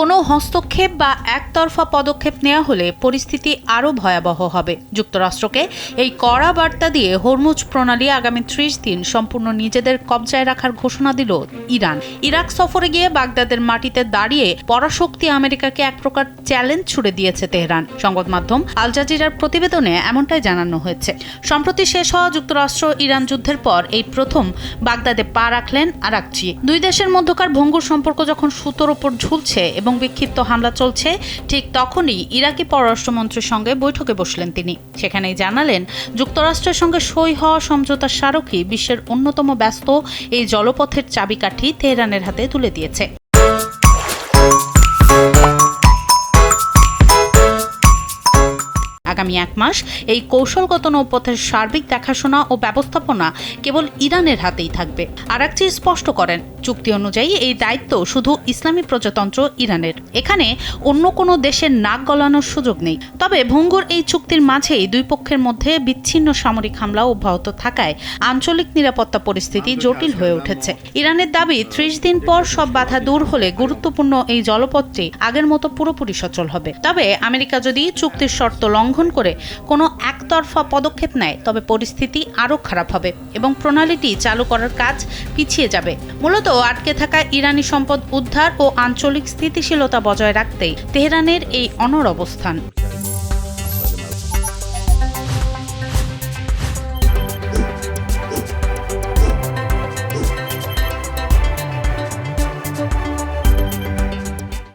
কোনো হস্তক্ষেপ বা একতরফা পদক্ষেপ নেওয়া হলে পরিস্থিতি আরও ভয়াবহ হবে। যুক্তরাষ্ট্রকে এই কড়া বার্তা দিয়ে হরমুজ প্রণালী আগামী ৩০ দিন সম্পূর্ণ নিজেদের কবজায় রাখার ঘোষণা দিল ইরান। ইরাক সফরে গিয়ে বাগদাদের মাটিতে দাঁড়িয়ে পরাশক্তি আমেরিকাকে এক প্রকার চ্যালেঞ্জ ছুড়ে দিয়েছে তেহরান। সংবাদ মাধ্যম আল জাজিরার প্রতিবেদনে এমনটাই জানানো হয়েছে। সম্প্রতি শেষ হওয়া যুক্তরাষ্ট্র ইরান যুদ্ধের পর এই প্রথম বাগদাদে পা রাখলেন আরাকচি। দুই দেশের মধ্যকার ভঙ্গুর সম্পর্ক যখন সুতোর ওপর ঝুলছে এবং বিক্ষিপ্ত হামলা চলছে, ঠিক তখনই ইরাকি পররাষ্ট্রমন্ত্রীর সঙ্গে বৈঠকে বসলেন তিনি। সেখানেই জানালেন, যুক্তরাষ্ট্রের সঙ্গে সই হওয়া সমঝোতার স্মারকই বিশ্বের অন্যতম ব্যস্ত এই জলপথের চাবিকাঠি তেহরানের হাতে তুলে দিয়েছে। আগামী 1 মাস এই কৌশলগত নৌপথের সার্বিক দেখাশোনা ও ব্যবস্থাপনা কেবল ইরানের হাতেই থাকবে। আরাকচি স্পষ্ট করেন, চুক্তি অনুযায়ী এই দায়িত্ব শুধু ইসলামী প্রজাতন্ত্র ইরানের। এখানে অন্য কোনো দেশের নাক গলানোর সুযোগ নেই। তবে ভঙ্গুর এই চুক্তির মাঝেই দুই পক্ষের মধ্যে বিচ্ছিন্ন সামরিক হামলা অব্যাহত থাকায় আঞ্চলিক নিরাপত্তা পরিস্থিতি জটিল হয়ে উঠেছে। ইরানের দাবি, 30 দিন পর সব বাধা দূর হলে গুরুত্বপূর্ণ এই জলপথটি আগের মতো পুরোপুরি সচল হবে। তবে আমেরিকা যদি চুক্তির শর্ত লঙ্ঘন করে কোনো একতরফা পদক্ষেপ নেয়, তবে পরিস্থিতি আরও খারাপ হবে এবং প্রণালীটি চালু করার কাজ পিছিয়ে যাবে। মূলত আটকে থাকা ইরানি সম্পদ উদ্ধার ও আঞ্চলিক স্থিতিশীলতা বজায় রাখতেই তেহরানের এই অনড় অবস্থান।